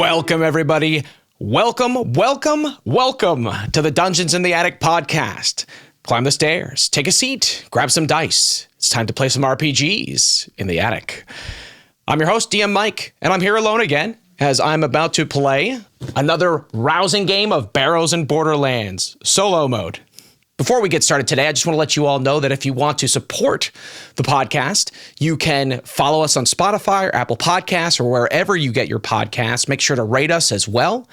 Welcome, everybody. Welcome to the Dungeons in the Attic podcast. Climb the stairs, take a seat, grab some dice. It's time to play some RPGs in the attic. I'm your host, DM Mike, and I'm here alone again as I'm about to play another rousing game of Barrows and Borderlands, solo mode. Before we get started today, I just want to let you all know that if you want to support the podcast, you can follow us on Spotify or Apple Podcasts or wherever you get your podcasts. Make sure to rate us as well.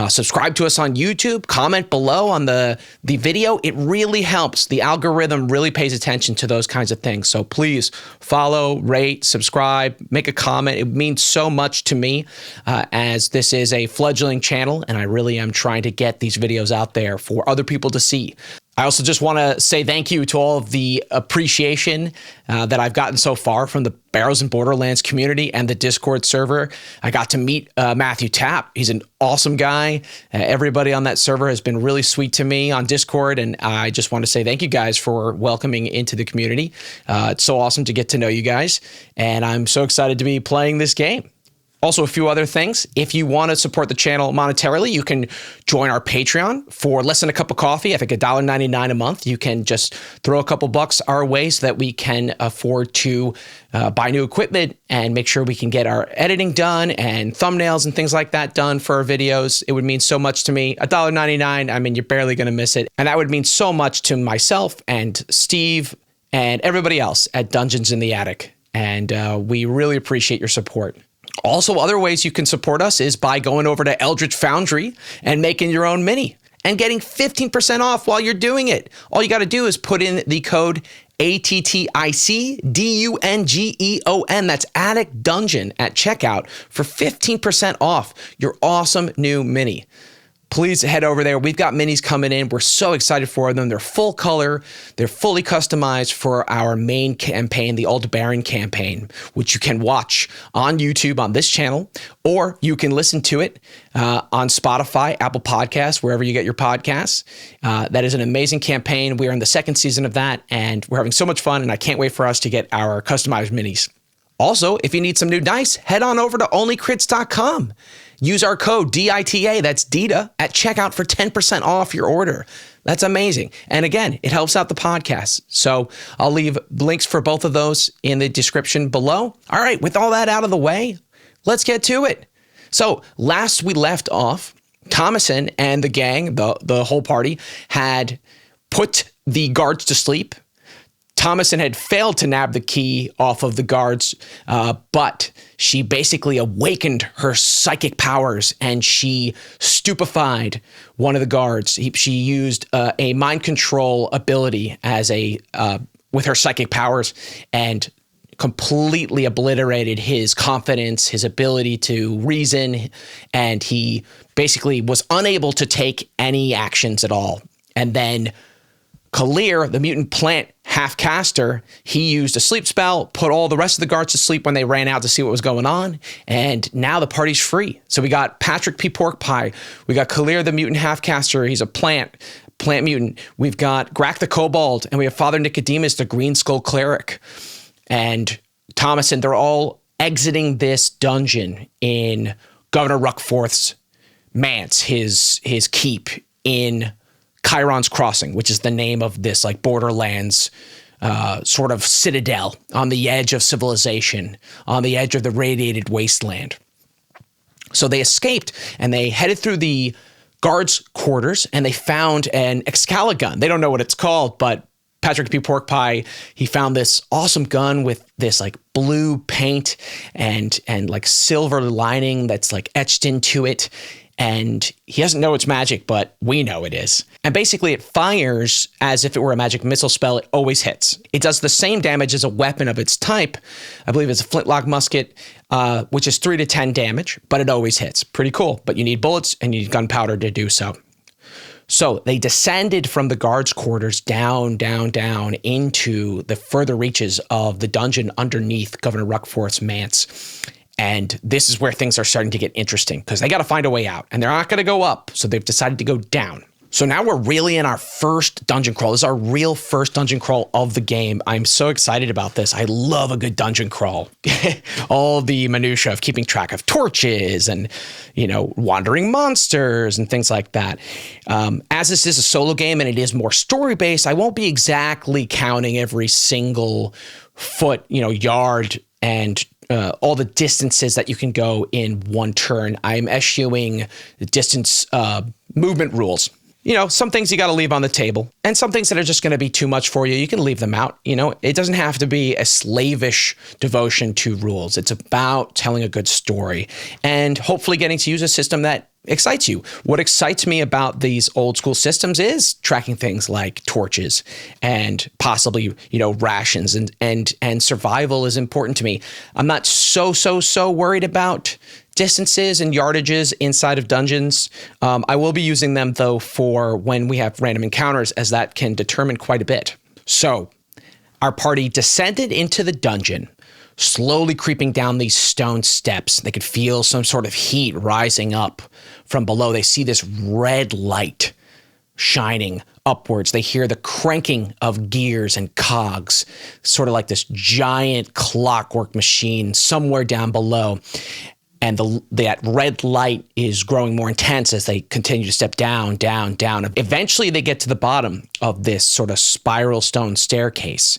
Subscribe to us on YouTube. Comment below on the video. It really helps. The algorithm really pays attention to those kinds of things. So please follow, rate, subscribe, make a comment. It means so much to me as this is a fledgling channel, and I really am trying to get these videos out there for other people to see. I also just want to say thank you to all of the appreciation that I've gotten so far from the Barrows and Borderlands community and the Discord server. I got to meet Matthew Tapp. He's an awesome guy. Everybody on that server has been really sweet to me on Discord, and I just want to say thank you guys for welcoming into the community. It's so awesome to get to know you guys, and I'm so excited to be playing this game. Also, a few other things. If you want to support the channel monetarily, you can join our Patreon for less than a cup of coffee. I think $1.99 a month. You can just throw a couple bucks our way so that we can afford to buy new equipment and make sure we can get our editing done and thumbnails and things like that done for our videos. It would mean so much to me. $1.99, I mean, you're barely going to miss it. And that would mean so much to myself and Steve and everybody else at Dungeons in the Attic. And we really appreciate your support. Also, other ways you can support us is by going over to Eldritch Foundry and making your own mini and getting 15% off while you're doing it. All you got to do is put in the code ATTICDUNGEON. That's Attic Dungeon at checkout for 15% off your awesome new mini. Please head over there. We've got minis coming in. We're so excited for them. They're full color. They're fully customized for our main campaign, the Old Baron campaign, which you can watch on YouTube on this channel, or you can listen to it on Spotify, Apple Podcasts, wherever you get your podcasts. That is an amazing campaign. We are in the second season of that, and we're having so much fun, and I can't wait for us to get our customized minis. Also, if you need some new dice, head on over to onlycrits.com. Use our code DITA, that's DITA, at checkout for 10% off your order. That's amazing. And again, it helps out the podcast. So I'll leave links for both of those in the description below. All right, with all that out of the way, let's get to it. So last we left off, Thomason and the gang, the whole party, had put the guards to sleep. Thomason had failed to nab the key off of the guards, but she basically awakened her psychic powers and she stupefied one of the guards. She used a mind control ability as with her psychic powers and completely obliterated his confidence, his ability to reason, and he basically was unable to take any actions at all. And then Kalir, the mutant plant half-caster, he used a sleep spell, put all the rest of the guards to sleep when they ran out to see what was going on, and now the party's free. So we got Patrick P. Pork Pie, we got Kalir, the mutant half-caster, he's a plant mutant. We've got Grack the Kobold, and we have Father Nicodemus, the Green Skull Cleric. And Thomason, they're all exiting this dungeon in Governor Ruckforth's manse, his keep in Chiron's Crossing, which is the name of this like Borderlands sort of citadel on the edge of civilization, on the edge of the radiated wasteland. So they escaped and they headed through the guards' quarters and they found an Excalibur gun. They don't know what it's called, but Patrick P. Pork Pie, he found this awesome gun with this like blue paint and like silver lining that's like etched into it. And he doesn't know it's magic, but we know it is. And basically it fires as if it were a magic missile spell. It always hits. It does the same damage as a weapon of its type. I believe it's a flintlock musket, which is 3 to 10 damage, but it always hits. Pretty cool. But you need bullets and you need gunpowder to do so. So they descended from the guards' quarters down into the further reaches of the dungeon underneath Governor Ruckforth's manse. And this is where things are starting to get interesting because they got to find a way out and they're not going to go up. So they've decided to go down. So now we're really in our first dungeon crawl. This is our real first dungeon crawl of the game. I'm so excited about this. I love a good dungeon crawl. All the minutia of keeping track of torches and, wandering monsters and things like that. As this is a solo game and it is more story-based, I won't be exactly counting every single foot, yard and all the distances that you can go in one turn. I'm eschewing the distance movement rules. Some things you got to leave on the table, and some things that are just going to be too much for you, you can leave them out. It doesn't have to be a slavish devotion to rules. It's about telling a good story and hopefully getting to use a system that excites you. What excites me about these old school systems is tracking things like torches and possibly, rations and survival is important to me. I'm not so worried about distances and yardages inside of dungeons. I will be using them though for when we have random encounters, as that can determine quite a bit. So our party descended into the dungeon, slowly creeping down these stone steps. They could feel some sort of heat rising up from below. They see this red light shining upwards. They hear the cranking of gears and cogs, sort of like this giant clockwork machine somewhere down below. And that red light is growing more intense as they continue to step down. Eventually, they get to the bottom of this sort of spiral stone staircase,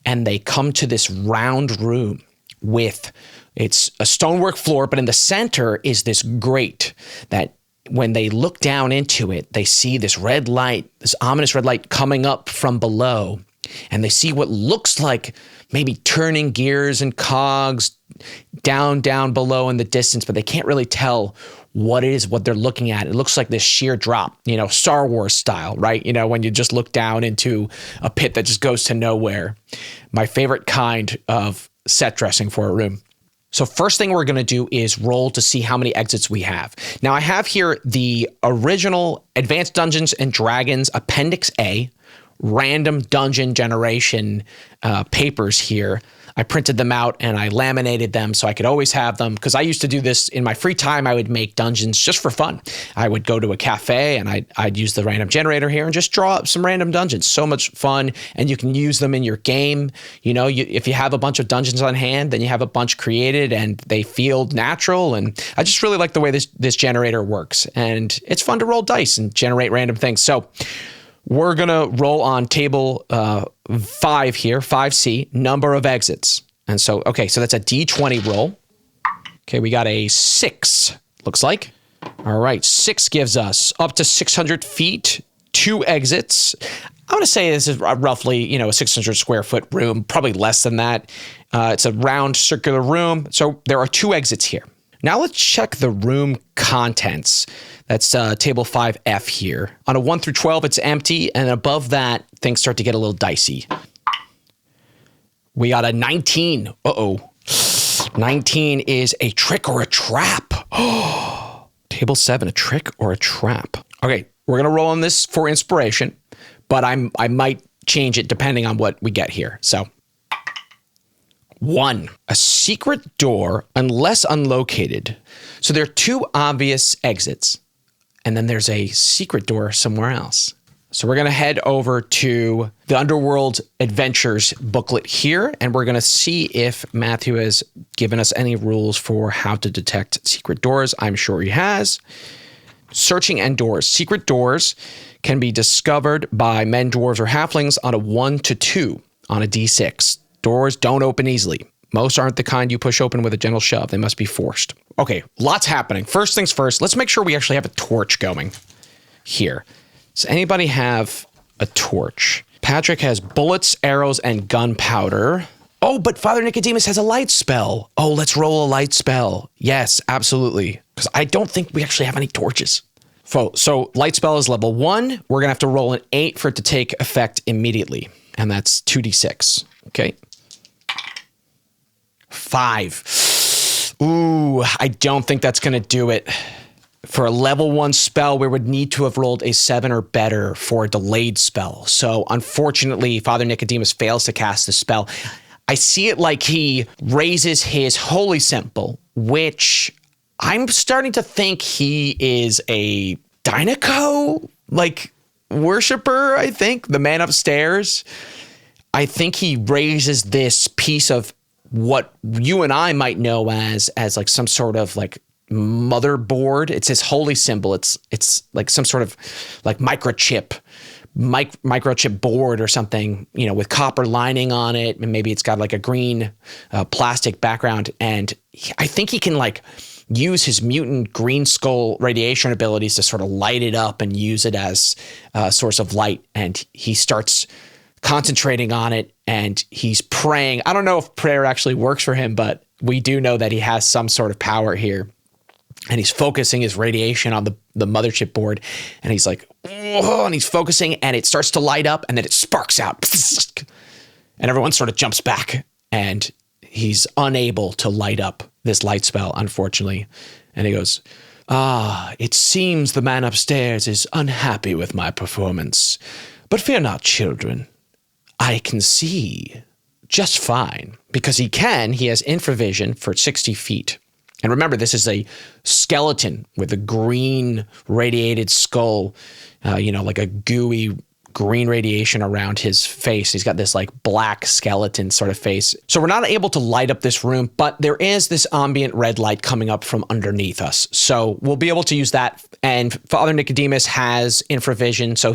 and they come to this round room with, it's a stonework floor, but in the center is this grate that when they look down into it, they see this red light, this ominous red light coming up from below, and they see what looks like maybe turning gears and cogs down below in the distance, but they can't really tell what they're looking at. It looks like this sheer drop, Star Wars style, right? When you just look down into a pit that just goes to nowhere. My favorite kind of set dressing for a room. So first thing we're going to do is roll to see how many exits we have. Now I have here the original Advanced Dungeons and Dragons Appendix A, random dungeon generation papers here. I printed them out and I laminated them so I could always have them, because I used to do this in my free time. I would make dungeons just for fun. I would go to a cafe and I'd use the random generator here and just draw up some random dungeons. So much fun, and you can use them in your game. If you have a bunch of dungeons on hand, then you have a bunch created and they feel natural. And I just really like the way this generator works, and it's fun to roll dice and generate random things. So we're going to roll on table 5 here, 5C, number of exits. And so, so that's a D20 roll. Okay, we got a 6, looks like. All right, 6 gives us up to 600 feet, 2 exits. I want to say this is roughly, a 600 square foot room, probably less than that. It's a round circular room. So there are 2 exits here. Now let's check the room contents. That's table 5F here. On a 1 through 12, it's empty. And above that, things start to get a little dicey. We got a 19. Uh-oh. 19 is a trick or a trap. Oh, table 7, a trick or a trap. Okay, we're going to roll on this for inspiration, but I might change it depending on what we get here. So 1, a secret door unless unlocated. So there are 2 obvious exits, and then there's a secret door somewhere else. So we're going to head over to the Underworld Adventures booklet here, and we're going to see if Matthew has given us any rules for how to detect secret doors. I'm sure he has. Searching and doors. Secret doors can be discovered by men, dwarves, or halflings on a 1 to 2 on a D6. Doors don't open easily. Most aren't the kind you push open with a gentle shove. They must be forced. Okay, lots happening. First things first, let's make sure we actually have a torch going here. Does anybody have a torch? Patrick has bullets, arrows, and gunpowder. Oh, but Father Nicodemus has a light spell. Oh, let's roll a light spell. Yes, absolutely. Because I don't think we actually have any torches. So light spell is level 1. We're going to have to roll an 8 for it to take effect immediately. And that's 2d6. Okay. 5. Ooh, I don't think that's going to do it. For a level 1 spell, we would need to have rolled a 7 or better for a delayed spell. So unfortunately, Father Nicodemus fails to cast the spell. I see it like he raises his holy symbol, which I'm starting to think he is a Dinoco? Like, worshiper, I think, the man upstairs. I think he raises this piece of what you and I might know as like some sort of like motherboard. It's his holy symbol. It's like some sort of like microchip board or something, with copper lining on it, and maybe it's got like a green plastic background. And I think he can like use his mutant green skull radiation abilities to sort of light it up and use it as a source of light. And he starts concentrating on it, and he's praying. I don't know if prayer actually works for him, but we do know that he has some sort of power here. And he's focusing his radiation on the mothership board, and he's like, whoa, and he's focusing, and it starts to light up, and then it sparks out, and everyone sort of jumps back, and he's unable to light up this light spell, unfortunately. And he goes, it seems the man upstairs is unhappy with my performance, but fear not, children. I can see just fine, because he has infravision for 60 feet. And remember, this is a skeleton with a green radiated skull, like a gooey green radiation around his face. He's got this like black skeleton sort of face. So we're not able to light up this room, but there is this ambient red light coming up from underneath us. So we'll be able to use that. And Father Nicodemus has infravision, so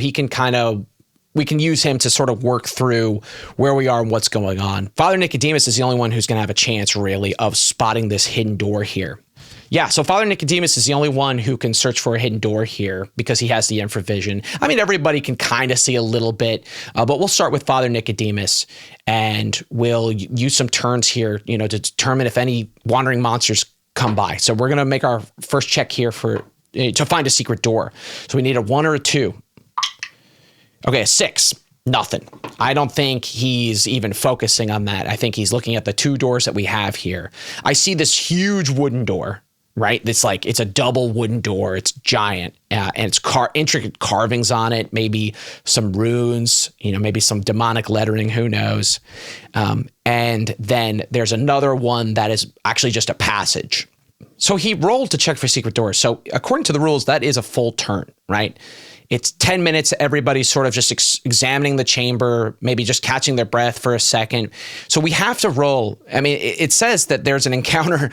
we can use him to sort of work through where we are and what's going on. Father Nicodemus is the only one who's going to have a chance, really, of spotting this hidden door here. Yeah, so Father Nicodemus is the only one who can search for a hidden door here because he has the infravision. I mean, everybody can kind of see a little bit, but we'll start with Father Nicodemus, and we'll use some turns here, to determine if any wandering monsters come by. So we're going to make our first check here to find a secret door. So we need a 1 or a 2. Okay, a 6, nothing. I don't think he's even focusing on that. I think he's looking at the 2 doors that we have here. I see this huge wooden door, right? It's a double wooden door. It's giant, and it's intricate carvings on it, maybe some runes, maybe some demonic lettering, who knows? And then there's another one that is actually just a passage. So he rolled to check for secret doors. So according to the rules, that is a full turn, right? It's 10 minutes. Everybody's sort of just examining the chamber, maybe just catching their breath for a second. So we have to roll. I mean, it says that there's an encounter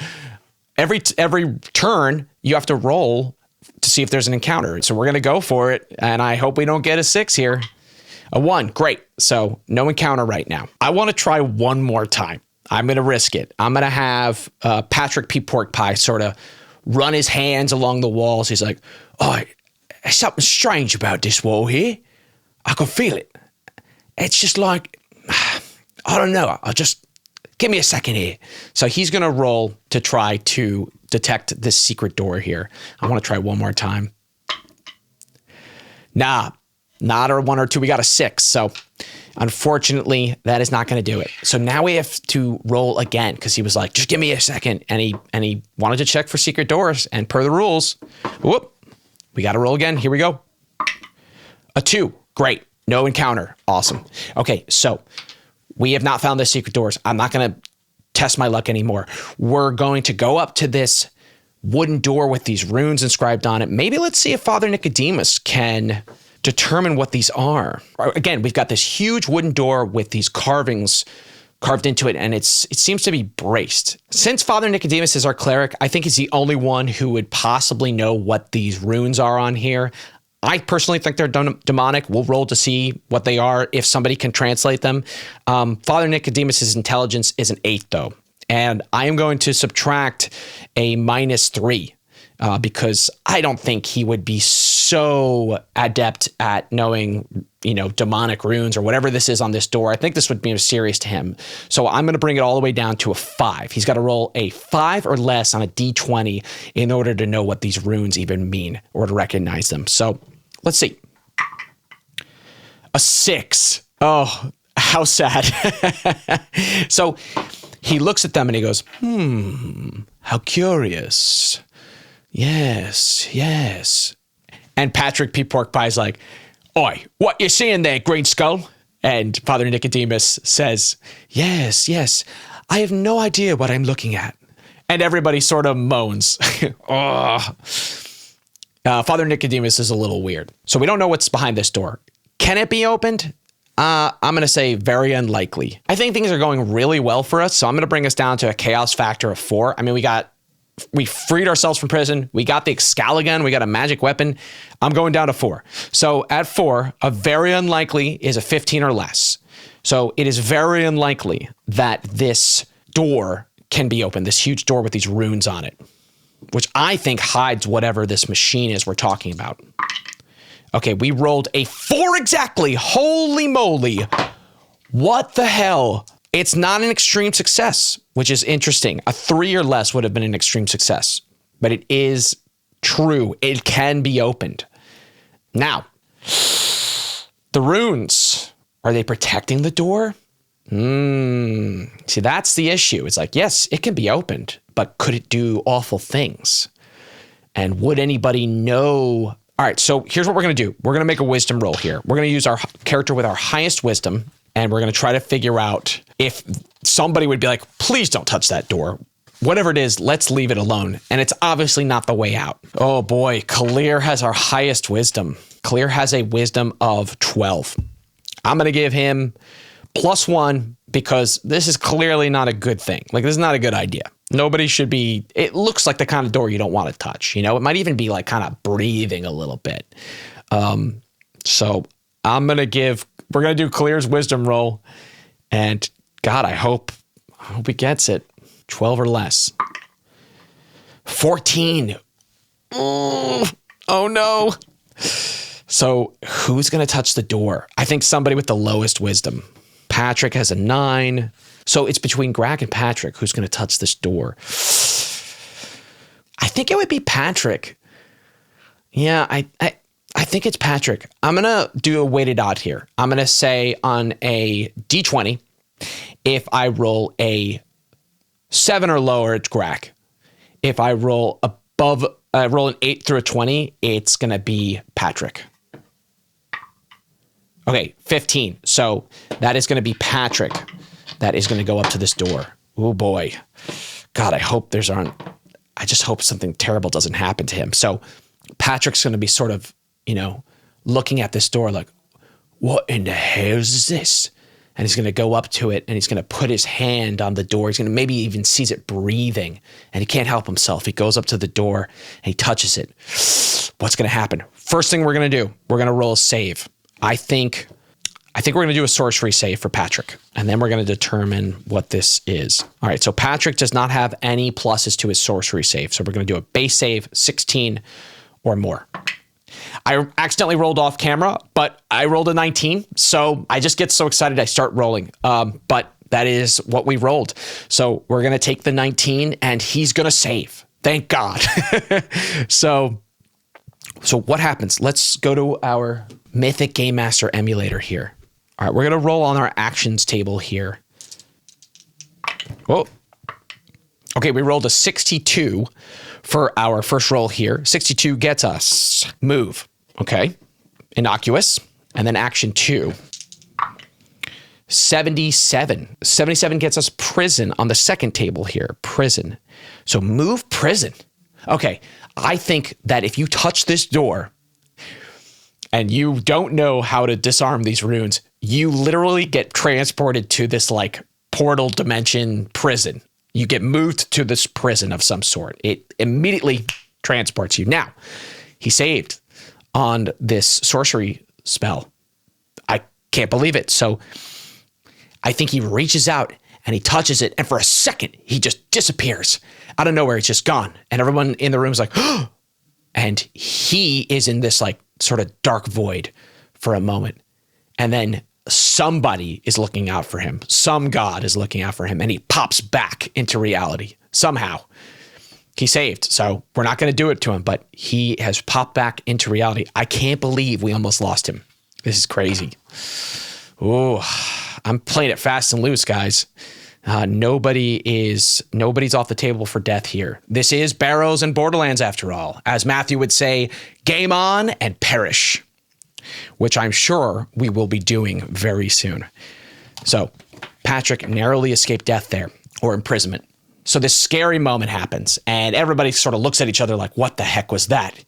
every turn. You have to roll to see if there's an encounter. So we're going to go for it. And I hope we don't get a 6 here. A 1. Great. So no encounter right now. I want to try one more time. I'm going to risk it. I'm going to have Patrick P. Pork Pie sort of run his hands along the walls. He's like, oh, there's something strange about this wall here. I can feel it. It's just like, I don't know. Give me a second here. So he's going to roll to try to detect this secret door here. I want to try one more time. Nah, not a 1 or 2. We got a 6. So unfortunately, that is not going to do it. So now we have to roll again because he was like, just give me a second. And he wanted to check for secret doors. And per the rules, whoop. We got to roll again. Here we go. A 2. Great. No encounter. Awesome. Okay, so we have not found the secret doors. I'm not going to test my luck anymore. We're going to go up to this wooden door with these runes inscribed on it. Maybe let's see if Father Nicodemus can determine what these are. Again, we've got this huge wooden door with these carvings carved into it, and it seems to be braced. Since Father Nicodemus is our cleric, I think he's the only one who would possibly know what these runes are on here. I personally think they're demonic. We'll roll to see what they are if somebody can translate them. Father Nicodemus's intelligence is an 8, though, and I am going to subtract a -3 because I don't think he would be so adept at knowing, demonic runes or whatever this is on this door. I think this would be serious to him. So I'm going to bring it all the way down to a 5. He's got to roll a 5 or less on a D20 in order to know what these runes even mean or to recognize them. So let's see. A 6. Oh, how sad. So he looks at them and he goes, how curious. Yes. And Patrick P. Pork Pie's like, oi, what you seeing there, Green Skull? And Father Nicodemus says, yes, I have no idea what I'm looking at. And everybody sort of moans. Oh. Father Nicodemus is a little weird. So we don't know what's behind this door. Can it be opened? I'm going to say very unlikely. I think things are going really well for us. So I'm going to bring us down to a chaos factor of 4. I mean, we freed ourselves from prison. We got the Excaligun. We got a magic weapon. I'm going down to 4. So at 4, a very unlikely is a 15 or less. So it is very unlikely that this door can be opened, this huge door with these runes on it, which I think hides whatever this machine is we're talking about. Okay, we rolled a 4 exactly. Holy moly. What the hell? It's not an extreme success, which is interesting. A 3 or less would have been an extreme success, but it is true. It can be opened. Now, the runes, are they protecting the door? See, that's the issue. It's like, yes, it can be opened, but could it do awful things? And would anybody know? All right, so here's what we're going to do. We're going to make a wisdom roll here. We're going to use our character with our highest wisdom, and we're going to try to figure out if somebody would be like, please don't touch that door. Whatever it is, let's leave it alone. And it's obviously not the way out. Oh boy, Kalir has our highest wisdom. Kalir has a wisdom of 12. I'm going to give him +1 because this is clearly not a good thing. Like, this is not a good idea. Nobody should be, it looks like the kind of door you don't want to touch. You know, it might even be like kind of breathing a little bit. So we're going to do Kalir's wisdom roll. And God, I hope he gets it. 12 or less. 14. Oh no. So who's going to touch the door? I think somebody with the lowest wisdom. Patrick has a 9. So it's between Greg and Patrick. Who's going to touch this door? I think it would be Patrick. Yeah, I think it's Patrick. I'm going to do a weighted odd here. I'm going to say on a D20, if I roll a 7 or lower, it's Greg. If I roll above, roll an 8 through a 20, it's going to be Patrick. Okay, 15. So that is going to be Patrick. That is going to go up to this door. Oh boy. God, I just hope something terrible doesn't happen to him. So Patrick's going to be sort of, looking at this door like, what in the hell is this? And he's going to go up to it and he's going to put his hand on the door. He's going to maybe even sees it breathing and he can't help himself. He goes up to the door and he touches it. What's going to happen? First thing we're going to do, we're going to roll a save. I think we're going to do a sorcery save for Patrick, and then we're going to determine what this is. All right, so Patrick does not have any pluses to his sorcery save, so we're going to do a base save, 16 or more. I accidentally rolled off camera, but I rolled a 19, so I just get so excited I start rolling. But that is what we rolled. So we're going to take the 19, and he's going to save. Thank God. So what happens? Let's go to our Mythic Game Master emulator here. All right, we're going to roll on our actions table here. Whoa. Okay, we rolled a 62 for our first roll here. 62 gets us move. Okay. Innocuous. And then action 2. 77. 77 gets us prison on the second table here. Prison. So move prison. Okay. I think that if you touch this door and you don't know how to disarm these runes, you literally get transported to this like portal dimension prison. You get moved to this prison of some sort. It immediately transports you. Now, he saved on this sorcery spell. I can't believe it. So I think he reaches out and he touches it. And for a second, he just disappears. Out of nowhere, it's just gone. And everyone in the room is like, oh, and he is in this like sort of dark void for a moment. And then somebody is looking out for him. Some god is looking out for him, and he pops back into reality somehow. He saved, so we're not going to do it to him, but he has popped back into reality. I can't believe we almost lost him. This is crazy. Oh, I'm playing it fast and loose, guys. Nobody's off the table for death here. This is Barrows and Borderlands after all. As Matthew would say, game on and perish, which I'm sure we will be doing very soon. So Patrick narrowly escaped death there, or imprisonment. So this scary moment happens and everybody sort of looks at each other like, what the heck was that?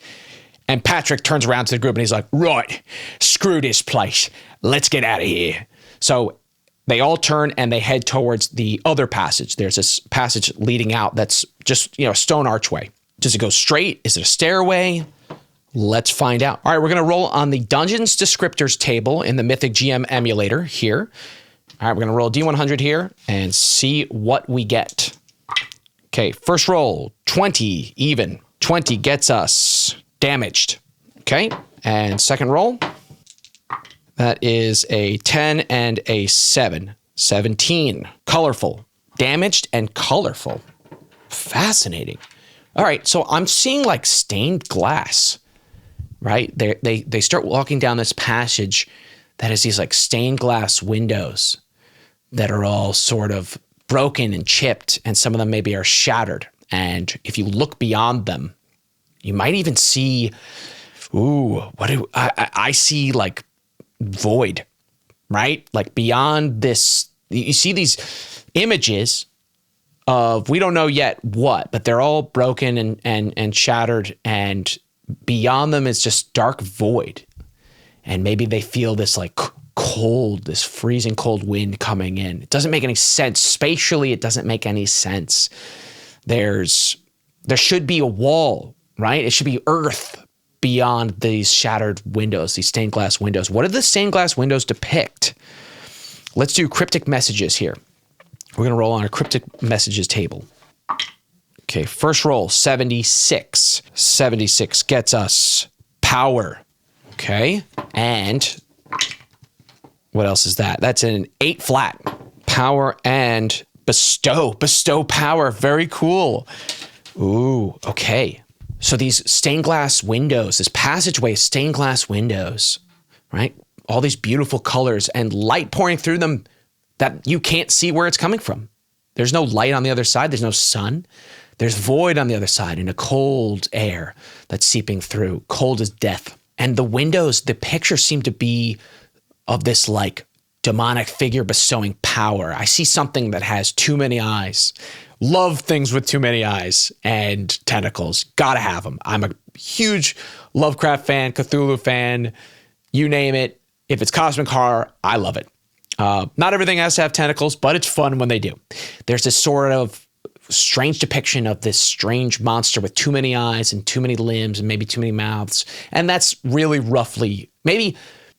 And Patrick turns around to the group and he's like, right, screw this place. Let's get out of here. So they all turn and they head towards the other passage. There's this passage leading out that's just, a stone archway. Does it go straight? Is it a stairway? Let's find out. All right, we're going to roll on the Dungeons Descriptors table in the Mythic GM emulator here. All right, we're going to roll D100 here and see what we get. Okay, first roll, 20, even. 20 gets us damaged. Okay, and second roll, that is a 10 and a 7. 17. Colorful. Damaged and colorful. Fascinating. All right, so I'm seeing like stained glass. Right? They start walking down this passage that has these like stained glass windows that are all sort of broken and chipped, and some of them maybe are shattered. And if you look beyond them, you might even see, I see like void, right? Like beyond this, you see these images of, we don't know yet what, but they're all broken and shattered, and beyond them is just dark void. And maybe they feel this like cold, this freezing cold wind coming in. It doesn't make any sense. Spatially, it doesn't make any sense. There should be a wall, right? It should be earth beyond these shattered windows, these stained glass windows. What do the stained glass windows depict? Let's do cryptic messages here. We're going to roll on a cryptic messages table. Okay, first roll, 76. 76 gets us power. Okay, and what else is that? That's an 8 flat. Power and bestow. Bestow power. Very cool. Ooh, okay. So these stained glass windows, this passageway, stained glass windows, right? All these beautiful colors and light pouring through them that you can't see where it's coming from. There's no light on the other side. There's no sun. There's void on the other side and a cold air that's seeping through, cold as death. And the windows, the pictures seem to be of this like demonic figure bestowing power. I see something that has too many eyes. Love things with too many eyes and tentacles. Gotta have them. I'm a huge Lovecraft fan, Cthulhu fan, you name it. If it's cosmic horror, I love it. Not everything has to have tentacles, but it's fun when they do. There's this sort of strange depiction of this strange monster with too many eyes and too many limbs and maybe too many mouths. And that's really roughly, maybe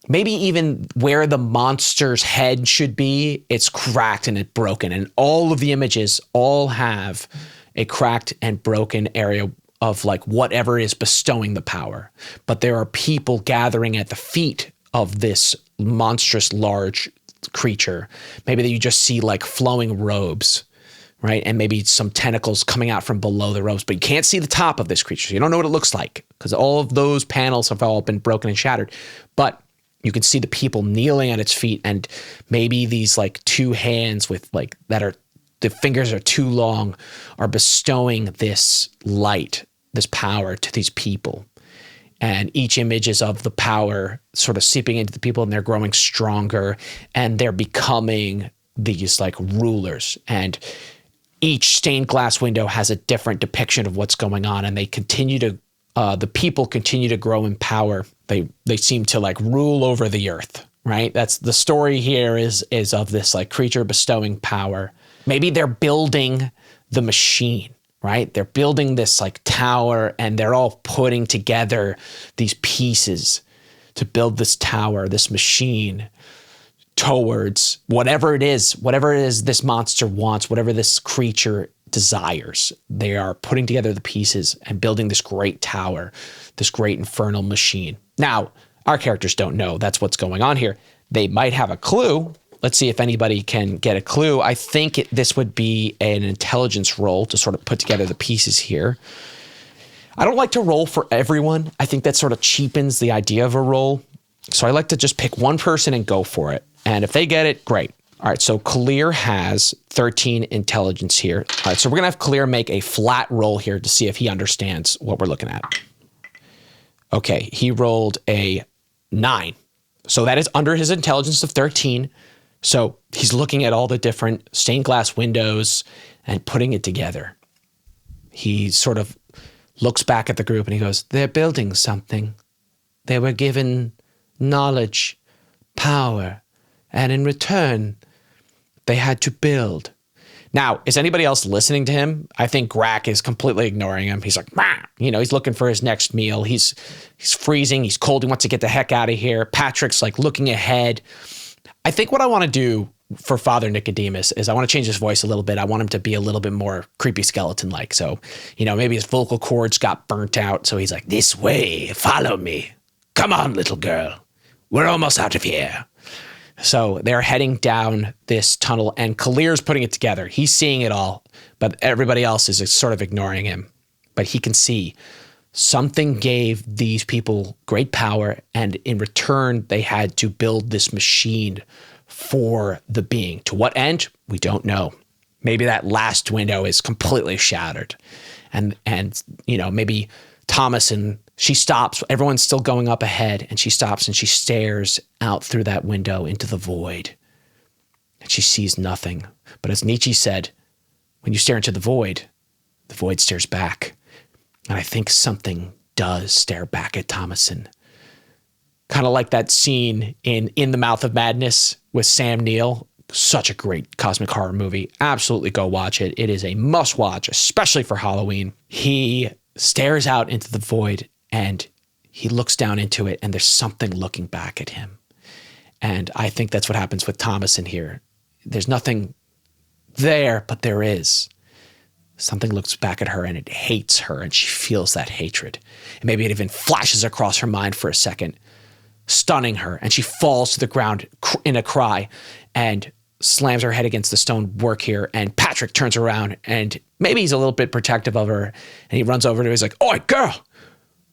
even where the monster's head should be, it's cracked and it's broken. And all of the images all have a cracked and broken area of like whatever is bestowing the power. But there are people gathering at the feet of this monstrous large creature. Maybe you just see like flowing robes, right? And maybe some tentacles coming out from below the robes, but you can't see the top of this creature. So you don't know what it looks like because all of those panels have all been broken and shattered. But you can see the people kneeling at its feet, and maybe these like two hands with like that are, the fingers are too long, are bestowing this light, this power to these people. And each image is of the power sort of seeping into the people, and they're growing stronger and they're becoming these like rulers. And each stained glass window has a different depiction of what's going on, and they continue to, the people continue to grow in power. They seem to like rule over the earth, right? That's the story here is of this like creature bestowing power. Maybe they're building the machine, right? They're building this like tower, and they're all putting together these pieces to build this tower, this machine, towards whatever it is this monster wants, whatever this creature desires. They are putting together the pieces and building this great tower, this great infernal machine. Now, our characters don't know that's what's going on here. They might have a clue. Let's see if anybody can get a clue. I think this would be an intelligence roll to sort of put together the pieces here. I don't like to roll for everyone. I think that sort of cheapens the idea of a roll. So I like to just pick one person and go for it. And if they get it, great. All right, so Kalir has 13 intelligence here. All right, so we're gonna have Kalir make a flat roll here to see if he understands what we're looking at. Okay, he rolled a 9. So that is under his intelligence of 13. So he's looking at all the different stained glass windows and putting it together. He sort of looks back at the group and he goes, they're building something. They were given knowledge, power, and in return, they had to build. Now, is anybody else listening to him? I think Grack is completely ignoring him. He's like, "Mah." He's looking for his next meal. He's freezing. He's cold. He wants to get the heck out of here. Patrick's like looking ahead. I think what I want to do for Father Nicodemus is I want to change his voice a little bit. I want him to be a little bit more creepy skeleton-like. So, maybe his vocal cords got burnt out. So he's like, this way, follow me. Come on, little girl. We're almost out of here. So they're heading down this tunnel and Kalir's putting it together. He's seeing it all, but everybody else is sort of ignoring him. But he can see something gave these people great power, and in return, they had to build this machine for the being. To what end? We don't know. Maybe that last window is completely shattered. And maybe Thomas and she stops. Everyone's still going up ahead, and she stops and she stares out through that window into the void. And she sees nothing. But as Nietzsche said, when you stare into the void stares back. And I think something does stare back at Thomason. Kind of like that scene in the Mouth of Madness with Sam Neill. Such a great cosmic horror movie. Absolutely go watch it. It is a must watch, especially for Halloween. He stares out into the void and he looks down into it, and there's something looking back at him. And I think that's what happens with Thomas in here. There's nothing there, but there is. Something looks back at her and it hates her, and she feels that hatred. And maybe it even flashes across her mind for a second, stunning her, and she falls to the ground in a cry and slams her head against the stone work here. And Patrick turns around, and maybe he's a little bit protective of her, and he runs over to her. He's like, "Oi, girl,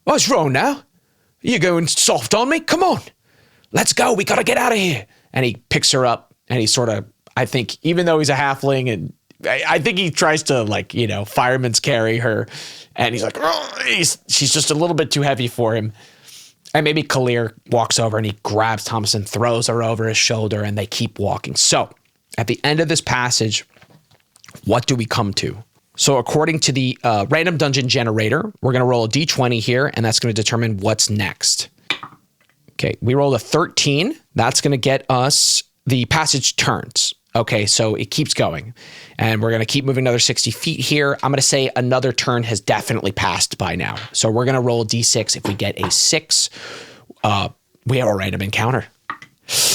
what's wrong now? You going soft on me? Come on, let's go. We got to get out of here." And he picks her up, and he sort of, I think, even though he's a halfling, and I think he tries to fireman's carry her, and he's like, she's just a little bit too heavy for him. And maybe Kalir walks over and he grabs Thomas and throws her over his shoulder, and they keep walking. So at the end of this passage, what do we come to? So according to the random dungeon generator, we're going to roll a d20 here, and that's going to determine what's next. Okay, we rolled a 13. That's going to get us the passage turns. Okay, so it keeps going, and we're going to keep moving another 60 feet here. I'm going to say another turn has definitely passed by now. So we're going to roll a d6. If we get a 6, we have a random encounter.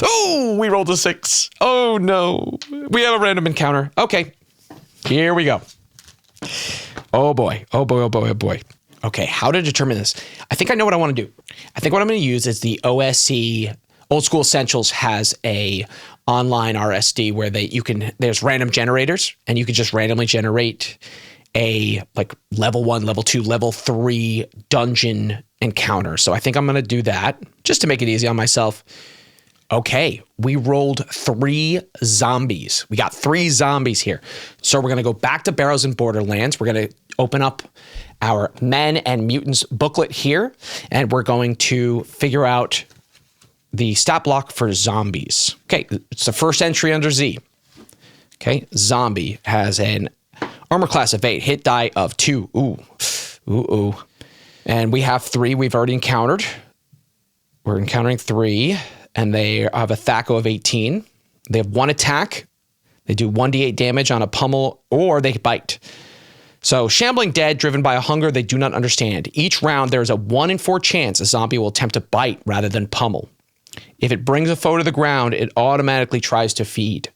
Oh, we rolled a 6. Oh, no. We have a random encounter. Okay, here we go. Oh, boy. Oh, boy. Oh, boy. Oh, boy. Okay, how to determine this? I think I know what I want to do. I think what I'm going to use is the OSC Old School Essentials has a online RSD where there's random generators, and you can just randomly generate a level 1, level 2, level 3 dungeon encounter. So I think I'm going to do that just to make it easy on myself. Okay, we rolled 3 zombies. We got 3 zombies here. So we're going to go back to Barrows and Borderlands. We're going to open up our Men and Mutants booklet here, and we're going to figure out the stat block for zombies. Okay, it's the first entry under Z. Okay, zombie has an armor class of 8, hit die of 2. Ooh. And we have 3 we've already encountered. We're encountering 3, and they have a THAC0 of 18. They have 1 attack. They do 1d8 damage on a pummel, or they bite. So shambling dead, driven by a hunger they do not understand. Each round, there is a 1 in 4 chance a zombie will attempt to bite rather than pummel. If it brings a foe to the ground, it automatically tries to feed.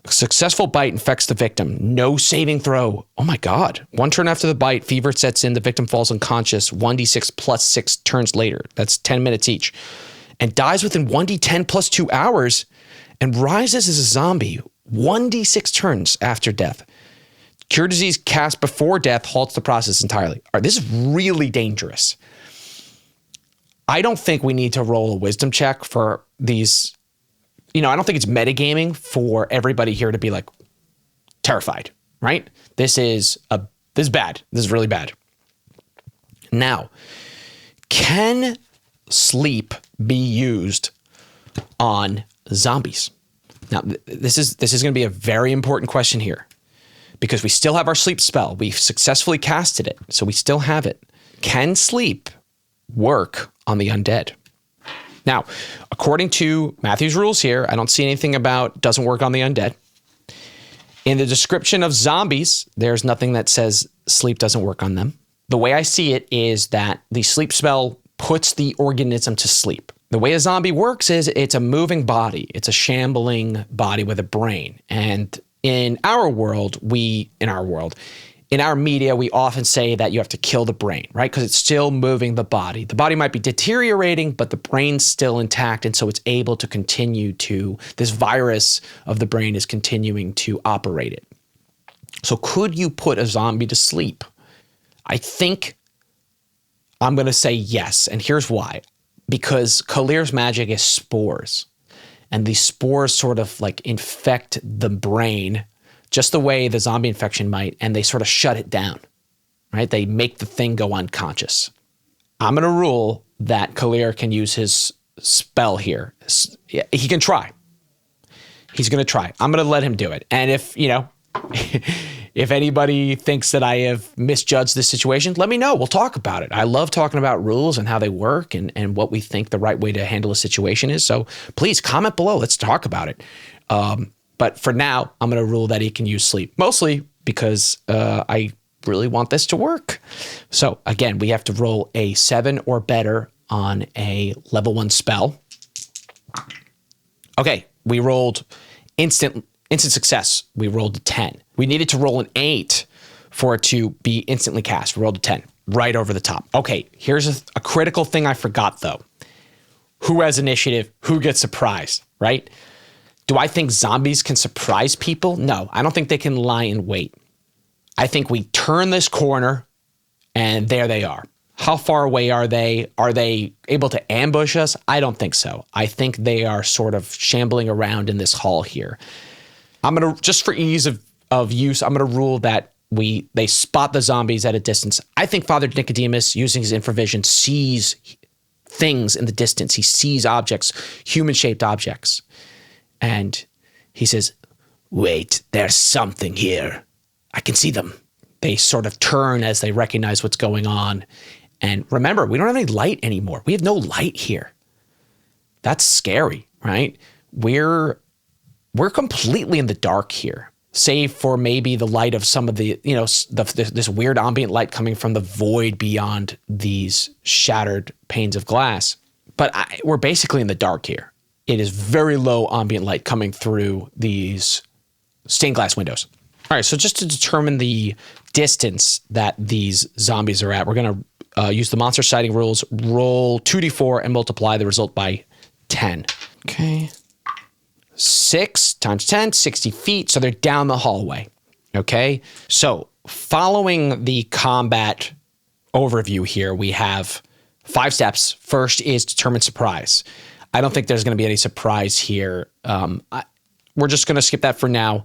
A successful bite infects the victim. No saving throw. Oh my God. 1 turn after the bite, fever sets in, the victim falls unconscious, 1d6 plus 6 turns later. That's 10 minutes each. And dies within 1d10 plus 2 hours, and rises as a zombie 1d6 turns after death. Cure disease cast before death halts the process entirely. All right, this is really dangerous. I don't think we need to roll a wisdom check for these. I don't think it's metagaming for everybody here to be terrified, right? This is bad. This is really bad. Now, can sleep be used on zombies? Now, this is going to be a very important question here, because we still have our sleep spell. We've successfully casted it, so we still have it. Can sleep work on the undead? Now, according to Matthew's rules here, I don't see anything about doesn't work on the undead. In the description of zombies, there's nothing that says sleep doesn't work on them. The way I see it is that the sleep spell puts the organism to sleep. The way a zombie works is it's a moving body. It's a shambling body with a brain. And in our media, we often say that you have to kill the brain, right? Because it's still moving the body. The body might be deteriorating, but the brain's still intact. And so it's able to continue to, this virus of the brain is continuing to operate it. So could you put a zombie to sleep? I think I'm going to say yes. And here's why. Because Kalir's magic is spores. And these spores sort of like infect the brain just the way the zombie infection might, and they sort of shut it down, right? They make the thing go unconscious. I'm going to rule that Kalir can use his spell here. He can try. He's going to try. I'm going to let him do it. And if, if anybody thinks that I have misjudged this situation, let me know. We'll talk about it. I love talking about rules and how they work and what we think the right way to handle a situation is. So please comment below. Let's talk about it. But for now, I'm going to rule that he can use sleep, mostly because I really want this to work. So again, we have to roll a 7 or better on a level 1 spell. Okay, we rolled instant success. We rolled a 10. We needed to roll an 8 for it to be instantly cast. We rolled a 10, right over the top. Okay, here's a critical thing I forgot though. Who has initiative? Who gets surprised, right? Do I think zombies can surprise people? No, I don't think they can lie in wait. I think we turn this corner and there they are. How far away are they? Are they able to ambush us? I don't think so. I think they are sort of shambling around in this hall here. I'm going to, just for ease of use, I'm going to rule that they spot the zombies at a distance. I think Father Nicodemus, using his infravision, sees things in the distance. He sees objects, human-shaped objects. And he says, wait, there's something here. I can see them. They sort of turn as they recognize what's going on. And remember, we don't have any light anymore. We have no light here. That's scary, right? We're completely in the dark here, save for maybe the light of some of the, this weird ambient light coming from the void beyond these shattered panes of glass. But we're basically in the dark here. It is very low ambient light coming through these stained glass windows. All right, so just to determine the distance that these zombies are at, we're going to use the monster sighting rules, roll 2d4 and multiply the result by 10. Okay. 6 times 10, 60 feet. So they're down the hallway. Okay. So following the combat overview here, we have 5 steps. First is determine surprise. I don't think there's going to be any surprise here. We're just going to skip that for now.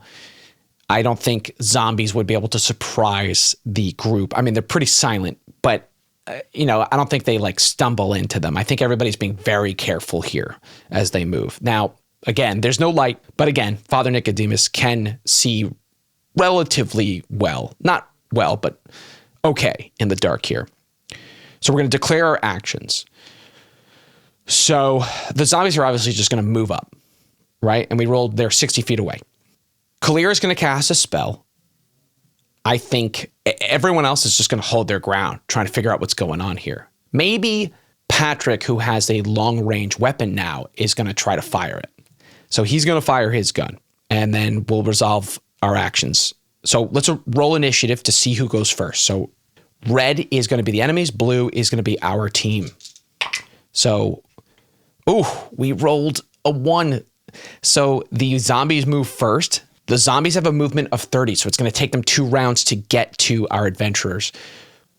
I don't think zombies would be able to surprise the group. I mean, they're pretty silent, but I don't think they like stumble into them. I think everybody's being very careful here as they move. Now, again, there's no light, but again, Father Nicodemus can see relatively well. Not well, but okay in the dark here. So we're going to declare our actions. So the zombies are obviously just going to move up, right? And we rolled, they're 60 feet away. Kalir is going to cast a spell. I think everyone else is just going to hold their ground, trying to figure out what's going on here. Maybe Patrick, who has a long-range weapon now, is going to try to fire it. So he's going to fire his gun, and then we'll resolve our actions. So let's roll initiative to see who goes first. So red is going to be the enemies. Blue is going to be our team. So, we rolled a 1. So the zombies move first. The zombies have a movement of 30, so it's going to take them 2 rounds to get to our adventurers.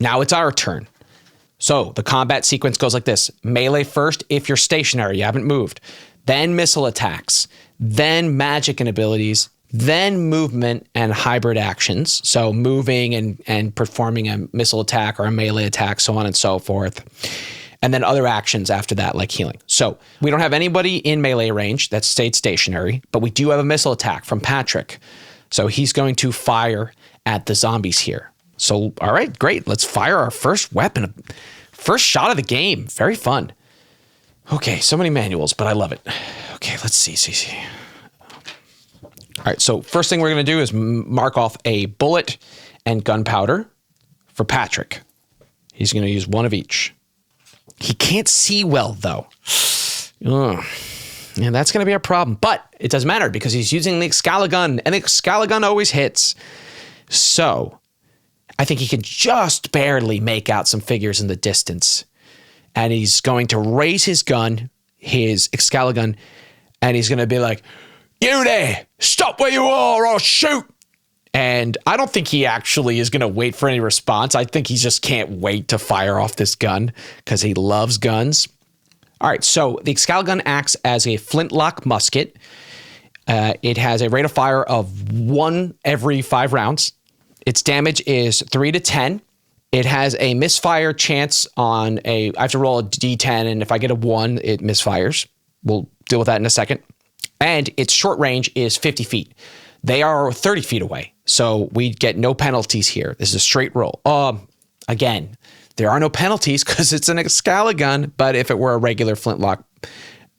Now it's our turn. So the combat sequence goes like this. Melee first if you're stationary, you haven't moved. Then missile attacks. Then magic and abilities. Then movement and hybrid actions. So moving and performing a missile attack or a melee attack, so on and so forth. And then other actions after that, like healing. So we don't have anybody in melee range that stayed stationary, but we do have a missile attack from Patrick. So he's going to fire at the zombies here. So, all right, great. Let's fire our first weapon. First shot of the game. Very fun. Okay, so many manuals, but I love it. Okay, let's see. All right, so first thing we're going to do is mark off a bullet and gunpowder for Patrick. He's going to use one of each. He can't see well, though. Ugh. And that's going to be a problem. But it doesn't matter because he's using the Excaligun, and the Excaligun always hits. So I think he can just barely make out some figures in the distance. And he's going to raise his gun, his Excaligun, and he's going to be like, "You there, stop where you are or I'll shoot." And I don't think he actually is going to wait for any response. I think he just can't wait to fire off this gun because he loves guns. All right, so the Excaligun acts as a flintlock musket. It has a rate of fire of 1 every 5 rounds. Its damage is 3 to 10. It has a misfire chance on I have to roll a D10, and if I get a 1, it misfires. We'll deal with that in a second. And its short range is 50 feet. They are 30 feet away, so we get no penalties here. This is a straight roll. Again, there are no penalties because it's an Excaligun, but if it were a regular flintlock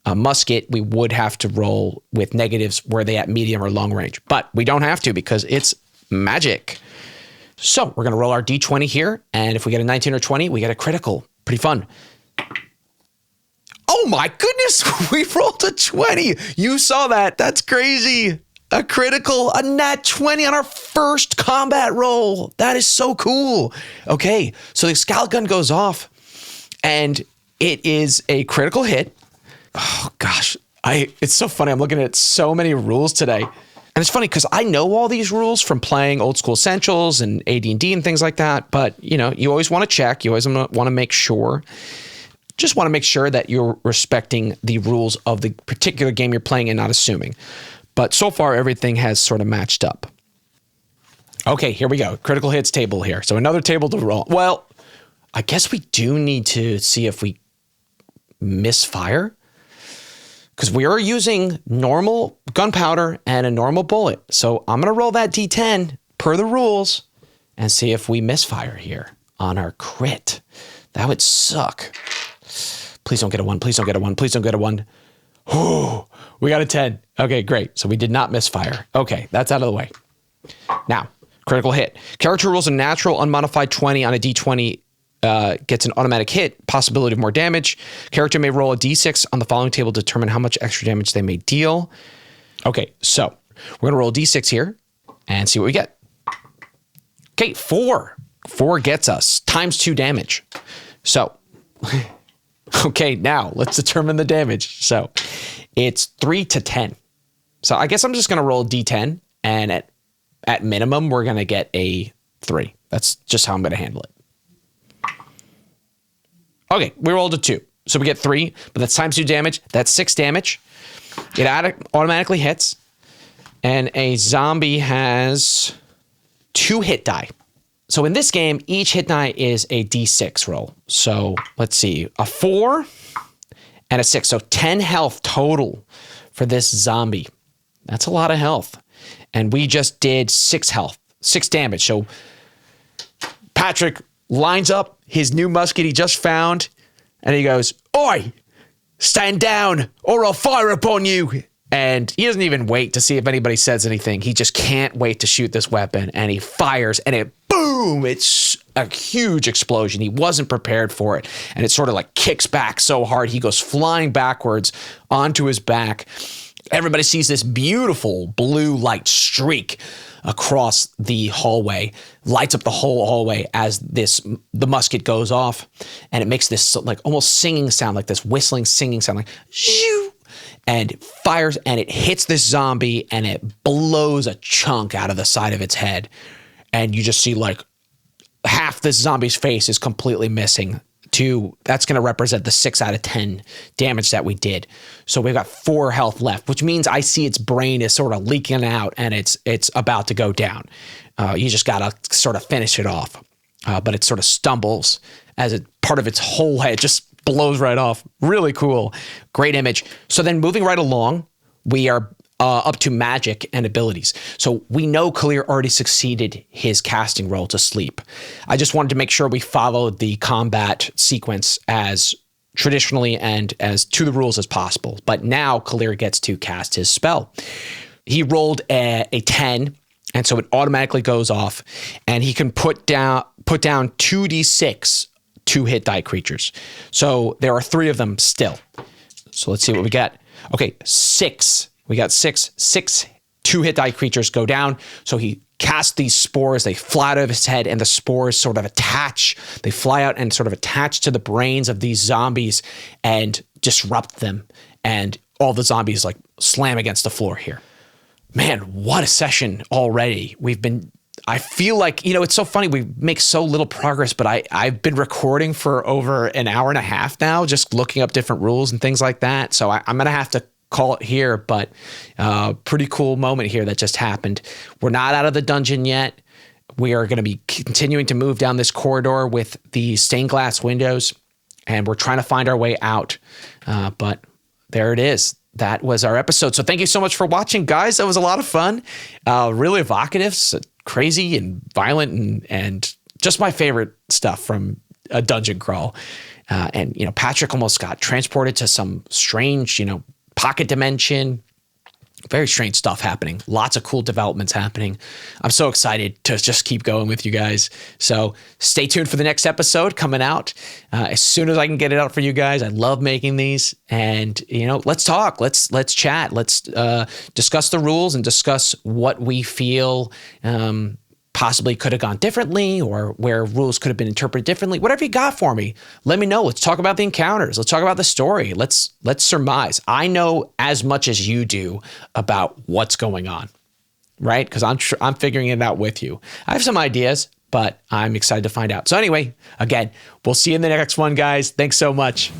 musket, we would have to roll with negatives were they at medium or long range. But we don't have to because it's magic. So we're going to roll our D20 here, and if we get a 19 or 20, we get a critical. Pretty fun. Oh my goodness, we rolled a 20. You saw that. That's crazy. A critical, a nat 20 on our first combat roll. That is so cool. Okay, so the Excaligun goes off, and it is a critical hit. Oh gosh, it's so funny. I'm looking at so many rules today. And it's funny because I know all these rules from playing Old School Essentials and AD&D and things like that. But, you always want to check. You always want to make sure. Just want to make sure that you're respecting the rules of the particular game you're playing and not assuming. But so far, everything has sort of matched up. Okay, here we go. Critical hits table here. So another table to roll. Well, I guess we do need to see if we misfire. Because we are using normal gunpowder and a normal bullet. So I'm going to roll that D10 per the rules and see if we misfire here on our crit. That would suck. Please don't get a 1. Please don't get a 1. Please don't get a 1. Oh, we got a 10. Okay, great. So we did not misfire. Okay, that's out of the way. Now, critical hit. Character rolls a natural unmodified 20 on a D20. Gets an automatic hit, possibility of more damage. Character may roll a D6 on the following table to determine how much extra damage they may deal. Okay, so we're going to roll a D6 here and see what we get. Okay, 4. 4 gets us times 2 damage. So, okay, now let's determine the damage. So it's 3 to 10. So I guess I'm just going to roll a D10, and at minimum, we're going to get a 3. That's just how I'm going to handle it. Okay, we rolled a 2. So we get 3, but that's times 2 damage. That's 6 damage. It automatically hits. And a zombie has 2 hit die. So in this game, each hit die is a D6 roll. So let's see, a 4 and a 6. So 10 health total for this zombie. That's a lot of health. And we just did 6 health, 6 damage. So Patrick lines up his new musket he just found, and he goes, "Oi, stand down or I'll fire upon you." And he doesn't even wait to see if anybody says anything. He just can't wait to shoot this weapon, and he fires, and it boom, it's a huge explosion. He wasn't prepared for it, and it sort of like kicks back so hard he goes flying backwards onto his back. Everybody sees this beautiful blue light streak across the hallway, lights up the whole hallway as the musket goes off, and it makes this like almost singing sound, like this whistling singing sound, like shoo, and it fires, and it hits this zombie, and it blows a chunk out of the side of its head, and you just see like half this zombie's face is completely missing. That's going to represent the 6 out of 10 damage that we did. So we've got 4 health left, which means I see its brain is sort of leaking out, and it's about to go down. You just got to sort of finish it off. But it sort of stumbles as part of its whole head just blows right off. Really cool. Great image. So then moving right along, we are up to magic and abilities. So we know Kalir already succeeded his casting roll to sleep. I just wanted to make sure we followed the combat sequence as traditionally and as to the rules as possible. But now Kalir gets to cast his spell. He rolled a 10, and so it automatically goes off, and he can put down 2d6 2-hit die creatures. So there are 3 of them still. So let's see what we get. Okay, 6. We got 6 2-hit die creatures go down. So he casts these spores. They fly out of his head, and the spores sort of attach. They fly out and sort of attach to the brains of these zombies and disrupt them. And all the zombies like slam against the floor here. Man, what a session already. I feel like, it's so funny. We make so little progress, but I've been recording for over an hour and a half now, just looking up different rules and things like that. So I'm going to have to call it here, but pretty cool moment here that just happened. We're not out of the dungeon yet. We are going to be continuing to move down this corridor with the stained glass windows, and we're trying to find our way out. But there it is. That was our episode. So thank you so much for watching, guys. That was a lot of fun. Really evocative, crazy and violent, and just my favorite stuff from a dungeon crawl. And Patrick almost got transported to some strange, pocket dimension. Very strange stuff happening. Lots of cool developments happening. I'm so excited to just keep going with you guys. So stay tuned for the next episode coming out as soon as I can get it out for you guys. I love making these, and let's talk. Let's chat. Let's discuss the rules and discuss what we feel possibly could have gone differently, or where rules could have been interpreted differently. Whatever you got for me, let me know. Let's talk about the encounters. Let's talk about the story. Let's surmise. I know as much as you do about what's going on, right? Because I'm figuring it out with you. I have some ideas, but I'm excited to find out. So anyway, again, we'll see you in the next one, guys. Thanks so much.